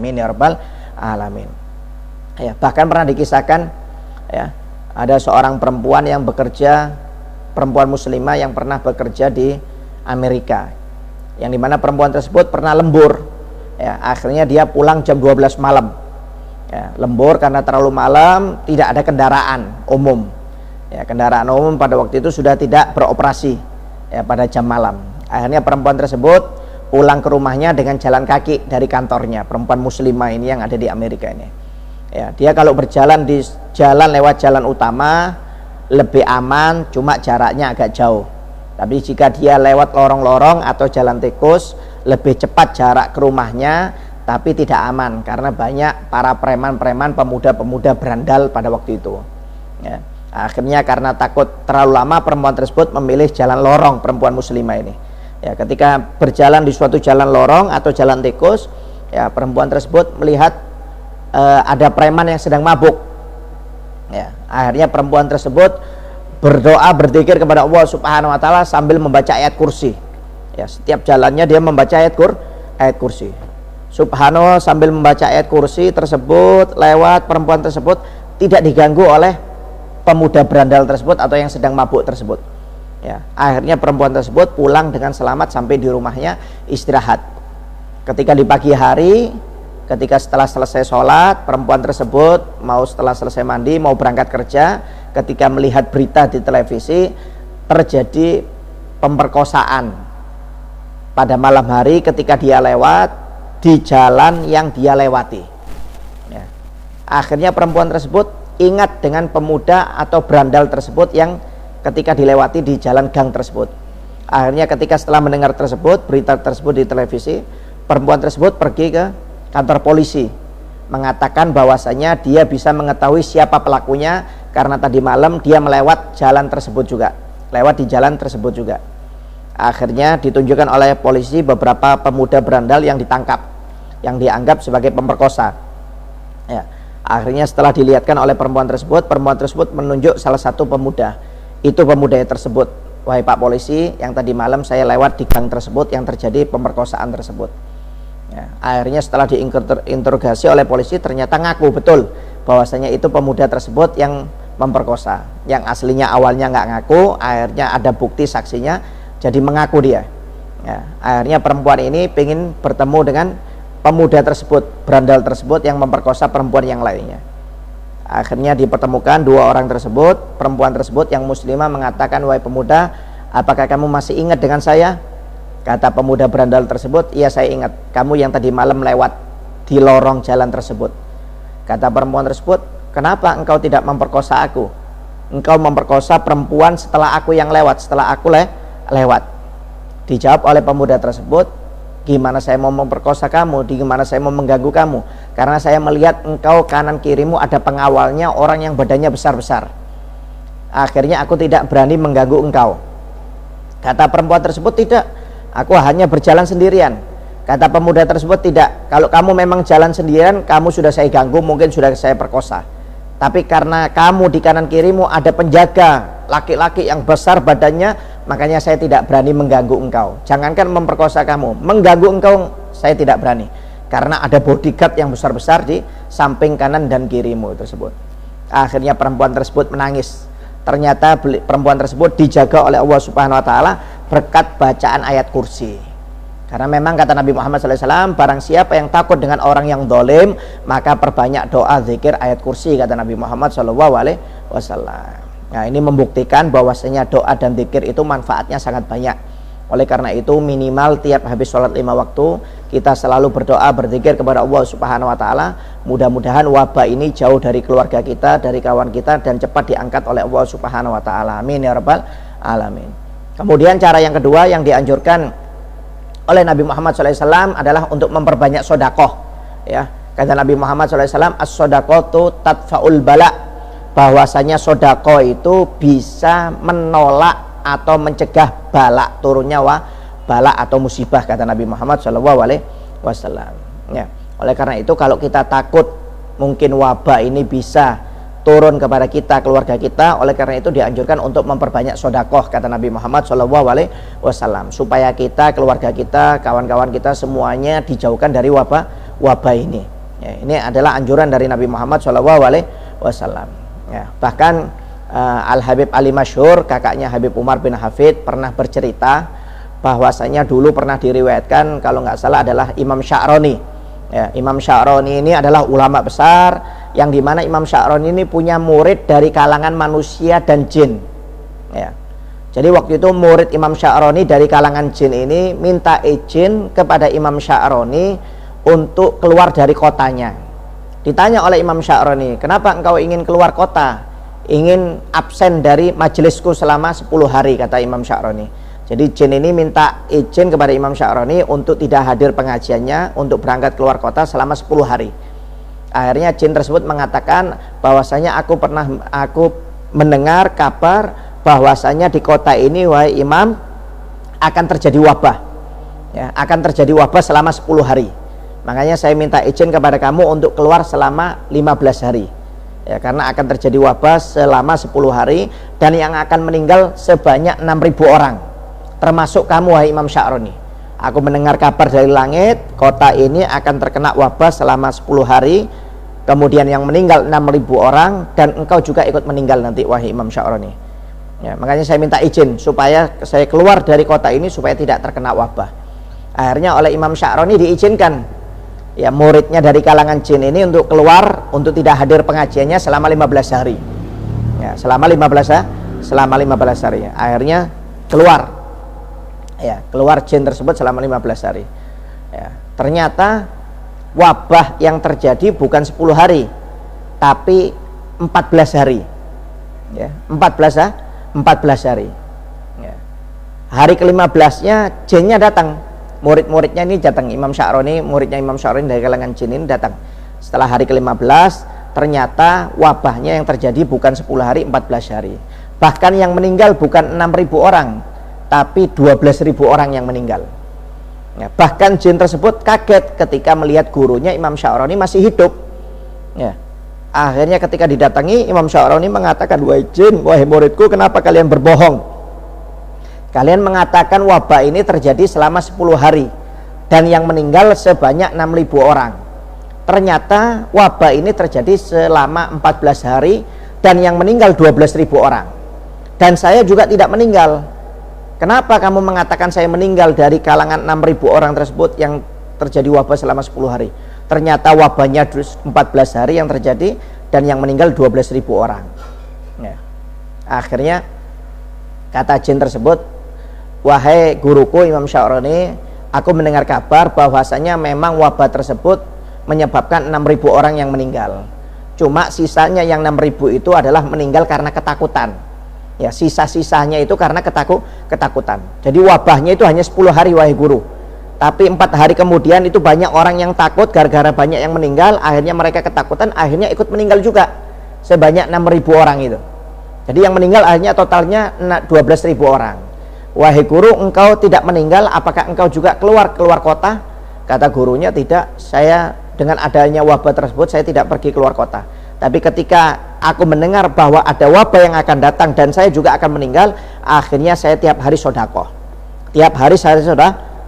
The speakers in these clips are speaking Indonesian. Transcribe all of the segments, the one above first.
Amin ya rabbal alamin. Ya, bahkan pernah dikisahkan ya, ada seorang perempuan yang bekerja, perempuan muslimah yang pernah bekerja di Amerika, yang dimana perempuan tersebut pernah lembur ya, akhirnya dia pulang jam 12 malam ya, lembur karena terlalu malam, tidak ada kendaraan umum ya, kendaraan umum pada waktu itu sudah tidak beroperasi ya, pada jam malam. Akhirnya perempuan tersebut pulang ke rumahnya dengan jalan kaki dari kantornya, perempuan muslimah ini yang ada di Amerika ini ya. Dia kalau berjalan di jalan lewat jalan utama lebih aman, cuma jaraknya agak jauh. Tapi jika dia lewat lorong-lorong atau jalan tikus, lebih cepat jarak ke rumahnya, tapi tidak aman karena banyak para preman-preman, pemuda-pemuda berandal pada waktu itu ya. Akhirnya karena takut terlalu lama, perempuan tersebut memilih jalan lorong, perempuan muslimah ini ya. Ketika berjalan di suatu jalan lorong atau jalan tikus ya, perempuan tersebut melihat ada preman yang sedang mabuk ya. Akhirnya perempuan tersebut berdoa, berzikir kepada Allah Subhanahu wa taala sambil membaca ayat kursi ya. Setiap jalannya dia membaca ayat kursi. Subhanallah, sambil membaca ayat kursi tersebut lewat, perempuan tersebut tidak diganggu oleh pemuda berandal tersebut atau yang sedang mabuk tersebut ya. Akhirnya perempuan tersebut pulang dengan selamat sampai di rumahnya, istirahat. Ketika di pagi hari, ketika setelah selesai sholat, perempuan tersebut setelah selesai mandi mau berangkat kerja, ketika melihat berita di televisi terjadi pemerkosaan pada malam hari ketika dia lewat di jalan yang dia lewati ya. Akhirnya perempuan tersebut ingat dengan pemuda atau berandal tersebut yang ketika dilewati di jalan gang tersebut. Akhirnya ketika setelah mendengar berita tersebut di televisi, perempuan tersebut pergi ke kantor polisi, mengatakan bahwasanya dia bisa mengetahui siapa pelakunya karena tadi malam dia melewat jalan tersebut juga, lewat di jalan tersebut juga. Akhirnya ditunjukkan oleh polisi beberapa pemuda berandal yang ditangkap, yang dianggap sebagai pemerkosa ya. Akhirnya setelah dilihatkan oleh perempuan tersebut menunjuk salah satu pemuda. Itu pemuda tersebut, wahai Pak Polisi, yang tadi malam saya lewat di gang tersebut yang terjadi pemerkosaan tersebut ya. Akhirnya setelah diinterogasi oleh polisi, ternyata ngaku betul bahwasanya itu pemuda tersebut yang memperkosa. Yang aslinya awalnya nggak ngaku, akhirnya ada bukti saksinya, jadi mengaku dia ya. Akhirnya perempuan ini ingin bertemu dengan pemuda tersebut, berandal tersebut yang memperkosa perempuan yang lainnya. Akhirnya dipertemukan dua orang tersebut. Perempuan tersebut yang muslimah mengatakan, wahai pemuda, apakah kamu masih ingat dengan saya? Kata pemuda berandal tersebut, iya saya ingat, kamu yang tadi malam lewat di lorong jalan tersebut. Kata perempuan tersebut, kenapa engkau tidak memperkosa aku? Engkau memperkosa perempuan setelah aku yang lewat, setelah aku lewat. Dijawab oleh pemuda tersebut, gimana saya mau memperkosa kamu, gimana saya mau mengganggu kamu, karena saya melihat engkau kanan kirimu ada pengawalnya, orang yang badannya besar-besar. Akhirnya aku tidak berani mengganggu engkau. Kata perempuan tersebut, tidak, aku hanya berjalan sendirian. Kata pemuda tersebut, tidak, kalau kamu memang jalan sendirian, kamu sudah saya ganggu, mungkin sudah saya perkosa. Tapi karena kamu di kanan kirimu ada penjaga laki-laki yang besar badannya, makanya saya tidak berani mengganggu engkau. Jangankan memperkosa kamu, mengganggu engkau saya tidak berani, karena ada bodyguard yang besar-besar di samping kanan dan kirimu tersebut. Akhirnya perempuan tersebut menangis. Ternyata perempuan tersebut dijaga oleh Allah Subhanahu wa taala berkat bacaan ayat kursi. Karena memang kata Nabi Muhammad SAW, barang siapa yang takut dengan orang yang dolim, maka perbanyak doa, zikir, ayat kursi, kata Nabi Muhammad SAW. Nah, ini membuktikan bahwasanya doa dan zikir itu manfaatnya sangat banyak. Oleh karena itu minimal tiap habis sholat 5 waktu kita selalu berdoa, berzikir kepada Allah Subhanahu wa taala. Mudah-mudahan wabah ini jauh dari keluarga kita, dari kawan kita, dan cepat diangkat oleh Allah Subhanahu wa taala. Amin ya rabbal alamin. Kemudian cara yang kedua yang dianjurkan oleh Nabi Muhammad SAW adalah untuk memperbanyak sodakoh ya. Kata Nabi Muhammad SAW, as-sodakotu tadfa'ul bala, bahwasanya sodakoh itu bisa menolak atau mencegah bala, turunnya bala atau musibah, kata Nabi Muhammad SAW ya. Oleh karena itu kalau kita takut mungkin wabah ini bisa turun kepada kita, keluarga kita, oleh karena itu dianjurkan untuk memperbanyak sodakoh, kata Nabi Muhammad SAW, supaya kita, keluarga kita, kawan-kawan kita semuanya dijauhkan dari wabah ini. Ya, ini adalah anjuran dari Nabi Muhammad SAW. Ya, bahkan Al-Habib Ali Masyhur, kakaknya Habib Umar bin Hafid, pernah bercerita bahwasanya dulu pernah diriwayatkan, kalau nggak salah adalah Imam Sya'roni. Ya, Imam Sya'roni ini adalah ulama besar, yang dimana Imam Sya'roni ini punya murid dari kalangan manusia dan jin. Ya. Jadi waktu itu murid Imam Sya'roni dari kalangan jin ini minta izin kepada Imam Sya'roni untuk keluar dari kotanya. Ditanya oleh Imam Sya'roni, kenapa engkau ingin keluar kota, ingin absen dari majelisku selama 10 hari, kata Imam Sya'roni. Jadi jin ini minta izin kepada Imam Sya'roni untuk tidak hadir pengajiannya, untuk berangkat keluar kota selama 10 hari. Akhirnya jin tersebut mengatakan bahwasanya aku mendengar kabar bahwasanya di kota ini, wahai Imam, akan terjadi wabah. Ya, akan terjadi wabah selama 10 hari. Makanya saya minta izin kepada kamu untuk keluar selama 15 hari. Ya, karena akan terjadi wabah selama 10 hari dan yang akan meninggal sebanyak 6.000 orang. Termasuk kamu, wahai Imam Sya'roni. Aku mendengar kabar dari langit, kota ini akan terkena wabah selama 10 hari. Kemudian yang meninggal 6.000 orang dan engkau juga ikut meninggal nanti, wahai Imam Sya'roni. Ya, makanya saya minta izin supaya saya keluar dari kota ini supaya tidak terkena wabah. Akhirnya oleh Imam Sya'roni diizinkan, ya, muridnya dari kalangan jin ini untuk keluar, untuk tidak hadir pengajiannya selama 15 hari. Ya, selama 15 hari. Akhirnya keluar. Ya, keluar jin tersebut selama 15 hari. Ya, ternyata wabah yang terjadi bukan 10 hari, tapi 14 hari. Ya, 14 hari. Ya. Hari ke-15-nya jinnya datang. Murid-muridnya ini datang, Imam Sya'roni, muridnya Imam Sya'roni dari kalangan jin ini datang. Setelah hari ke-15, ternyata wabahnya yang terjadi bukan 10 hari, 14 hari. Bahkan yang meninggal bukan 6.000 orang, tapi 12.000 orang yang meninggal. Ya, bahkan jin tersebut kaget ketika melihat gurunya Imam Sya'roni masih hidup. Ya. Akhirnya ketika didatangi, Imam Sya'roni mengatakan, wahai jin, wahai muridku, kenapa kalian berbohong? Kalian mengatakan wabah ini terjadi selama 10 hari dan yang meninggal sebanyak 6.000 orang. Ternyata wabah ini terjadi selama 14 hari dan yang meninggal 12.000 orang. Dan saya juga tidak meninggal. Kenapa kamu mengatakan saya meninggal dari kalangan 6.000 orang tersebut yang terjadi wabah selama 10 hari? Ternyata wabahnya 14 hari yang terjadi dan yang meninggal 12.000 orang. Ya. Akhirnya kata jin tersebut, wahai guruku Imam Sya'roni, aku mendengar kabar bahwasanya memang wabah tersebut menyebabkan 6.000 orang yang meninggal. Cuma sisanya yang 6.000 itu adalah meninggal karena ketakutan. Ya, sisa-sisanya itu karena ketakutan. Jadi wabahnya itu hanya 10 hari, wahai guru. Tapi 4 hari kemudian itu banyak orang yang takut gara-gara banyak yang meninggal, akhirnya mereka ketakutan, akhirnya ikut meninggal juga. Sebanyak 6.000 orang itu. Jadi yang meninggal akhirnya totalnya 12.000 orang. Wahai guru, engkau tidak meninggal, apakah engkau juga keluar kota? Kata gurunya, tidak, saya dengan adanya wabah tersebut saya tidak pergi keluar kota. Tapi ketika aku mendengar bahwa ada wabah yang akan datang dan saya juga akan meninggal, akhirnya saya tiap hari sodako. Tiap hari saya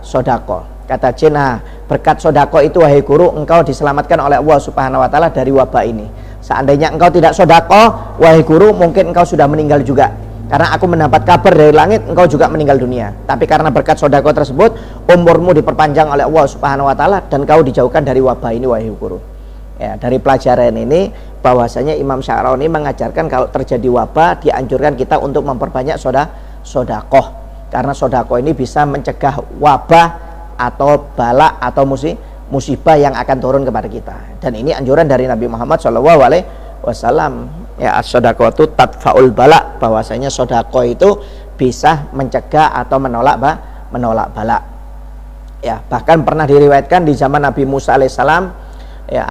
sodako. Kata jin, nah, berkat sodako itu wahai guru, engkau diselamatkan oleh Allah Subhanahu wa Ta'ala dari wabah ini. Seandainya engkau tidak sodako, wahai guru, mungkin engkau sudah meninggal juga. Karena aku mendapat kabar dari langit, engkau juga meninggal dunia. Tapi karena berkat sodako tersebut, umurmu diperpanjang oleh Allah Subhanahu wa Ta'ala dan kau dijauhkan dari wabah ini, wahai guru. Ya, dari pelajaran ini bahwasanya Imam Sya'roni mengajarkan kalau terjadi wabah dianjurkan kita untuk memperbanyak sodakoh, karena sodakoh ini bisa mencegah wabah atau bala atau musibah yang akan turun kepada kita. Dan ini anjuran dari Nabi Muhammad SAW. Ya, as-sodakoh itu tadfa'ul bala, bahwasanya sodakoh itu bisa mencegah atau menolak bala. Ya, bahkan pernah diriwayatkan di zaman Nabi Musa alaihissalam,